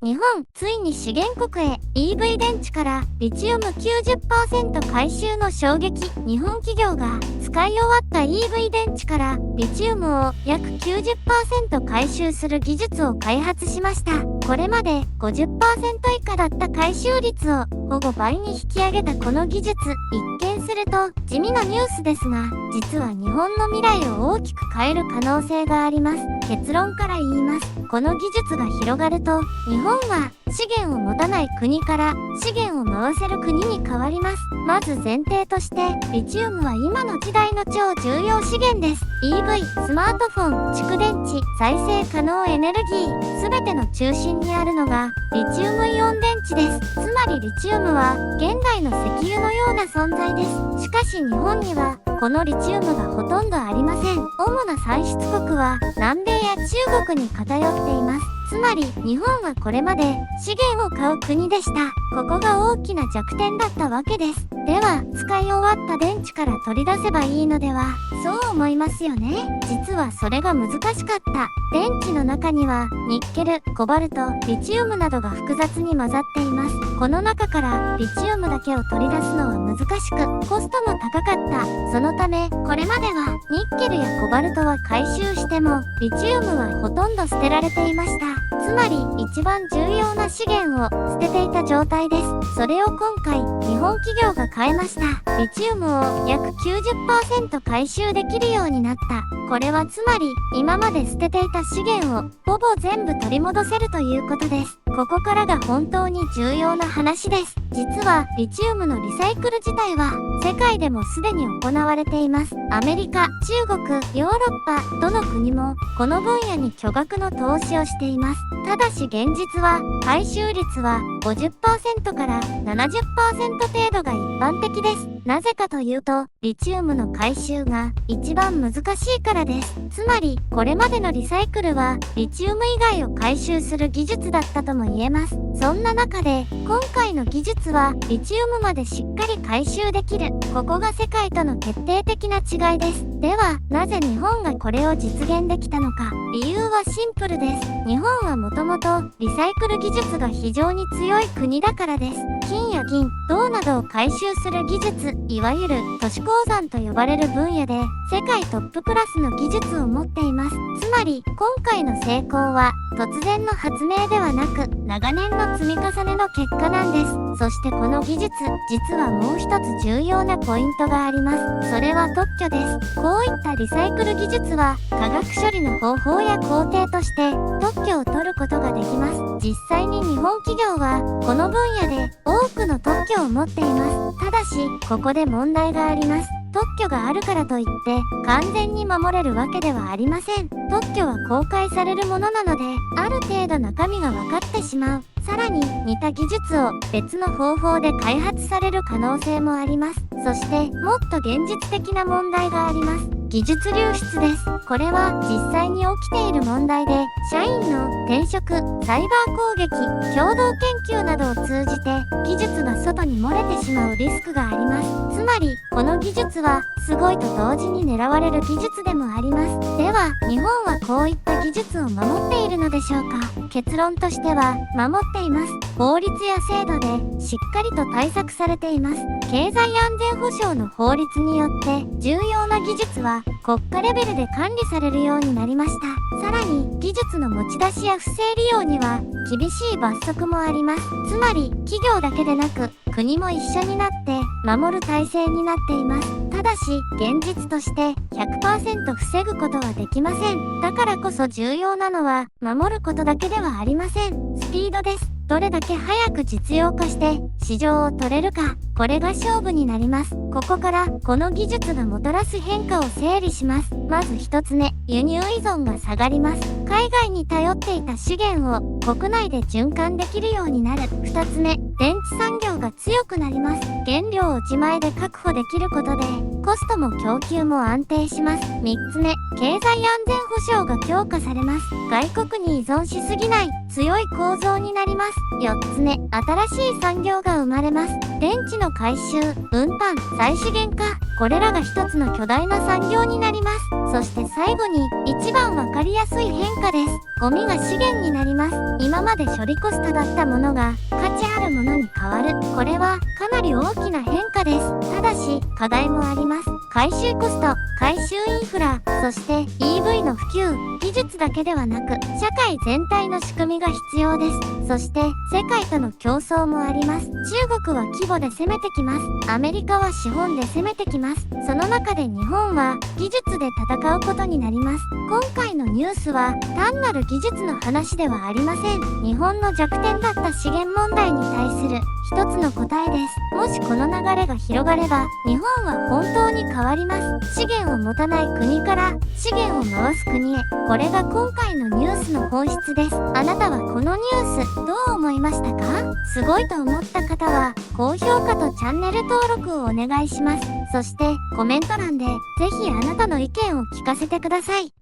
日本、ついに資源国へ EV 電池からリチウム 90% 回収の衝撃。日本企業が使い終わった EV 電池からリチウムを約 90% 回収する技術を開発しました。これまで 50% 以下だった回収率をほぼ倍に引き上げたこの技術。一見すると地味なニュースですが、実は日本の未来を大きく変える可能性があります。結論から言います。この技術が広がると、日本は資源を持たない国から資源を回せる国に変わります。まず前提として、リチウムは今の時代の超重要資源です。EV、スマートフォン、蓄電池、再生可能エネルギー、すべての中心にあるのがリチウムイオン電池です。つまりリチウムは現代の石油のような存在です。しかし日本にはこのリチウムがほとんどありません。主な産出国は南米や中国に偏っています。つまり日本はこれまで資源を買う国でした。ここが大きな弱点だったわけです。では、使い終わった電池から取り出せばいいのでは、そう思いますよね。実はそれが難しかった。電池の中にはニッケル、コバルト、リチウムなどが複雑に混ざっています。この中からリチウムだけを取り出すのは難しく、コストも高かった。そのため、これまではニッケルやコバルトは回収しても、リチウムはほとんど捨てられていました。つまり一番重要な資源を捨てていた状態です。それを今回日本企業が変えました。リチウムを約 90% 回収できるようになった。これはつまり今まで捨てていた資源をほぼ全部取り戻せるということです。ここからが本当に重要な話です。実はリチウムのリサイクル自体は世界でもすでに行われています。アメリカ、中国、ヨーロッパ、どの国もこの分野に巨額の投資をしています。ただし現実は回収率は 50% から 70% 程度が一般的です。なぜかというと、リチウムの回収が一番難しいからです。つまり、これまでのリサイクルはリチウム以外を回収する技術だったとも言えます。そんな中で、今回の技術はリチウムまでしっかり回収できる。ここが世界との決定的な違いです。では、なぜ日本がこれを実現できたのか。理由はシンプルです。日本はもともとリサイクル技術が非常に強い国だからです。金や銀、銅などを回収する技術、いわゆる都市鉱山と呼ばれる分野で世界トップクラスの技術を持っています。つまり今回の成功は突然の発明ではなく長年の積み重ねの結果なんです。そしてこの技術、実はもう一つ重要なポイントがあります。それは特許です。こういったリサイクル技術は化学処理の方法や工程として特許を取ることができます。実際に日本企業はこの分野で多くの特許を持っています。ただし、ここで問題があります。特許があるからといって完全に守れるわけではありません。特許は公開されるものなので、ある程度中身が分かってしまう。さらに似た技術を別の方法で開発される可能性もあります。そしてもっと現実的な問題があります。技術流出です。これは実際に起きている問題で、社員の転職、サイバー攻撃、共同研究などを通じて技術が外に漏れてしまうリスクがあります。つまりこの技術はすごいと同時に狙われる技術でもあります。では、日本はこういった技術を守っているのでしょうか。結論としては守っています。法律や制度でしっかりと対策されています。経済安全保障の法律によって重要な技術は国家レベルで管理されるようになりました。さらに技術の持ち出しや不正利用には厳しい罰則もあります。つまり企業だけでなく国も一緒になって守る体制になっています。ただし現実として 100% 防ぐことはできません。だからこそ重要なのは守ることだけではありません。スピードです。どれだけ早く実用化して市場を取れるか、これが勝負になります。ここからこの技術がもたらす変化を整理します。まず一つ目、輸入依存が下がります。海外に頼っていた資源を国内で循環できるようになる。二つ目、電池産業が強くなります。原料を自前で確保できることでコストも供給も安定します。3つ目、経済安全保障が強化されます。外国に依存しすぎない強い構造になります。4つ目、新しい産業が生まれます。電池の回収、運搬、再資源化、これらが一つの巨大な産業になります。そして最後に、一番わかりやすい変化です。ゴミが資源になります。今まで処理コストだったものが価値あるものに変わる。これはかなり大きな変化です。ただし、課題もあります。回収コスト、回収インフラ、そして EV の普及、技術だけではなく、社会全体の仕組みが必要です。そして、世界との競争もあります。中国は規模で攻めてきます。アメリカは資本で攻めてきます。その中で日本は技術で戦うことになります。今回のニュースは単なる技術の話ではありません。日本の弱点だった資源問題に対する一つの答えです。もしこの流れが広がれば、日本は本当に変わります。資源を持たない国から資源を回す国へ。これが今回のニュースの本質です。あなたはこのニュースどう思いましたか？すごいと思った方は高評価とチャンネル登録をお願いします。そしてコメント欄でぜひあなたの意見を聞かせてください。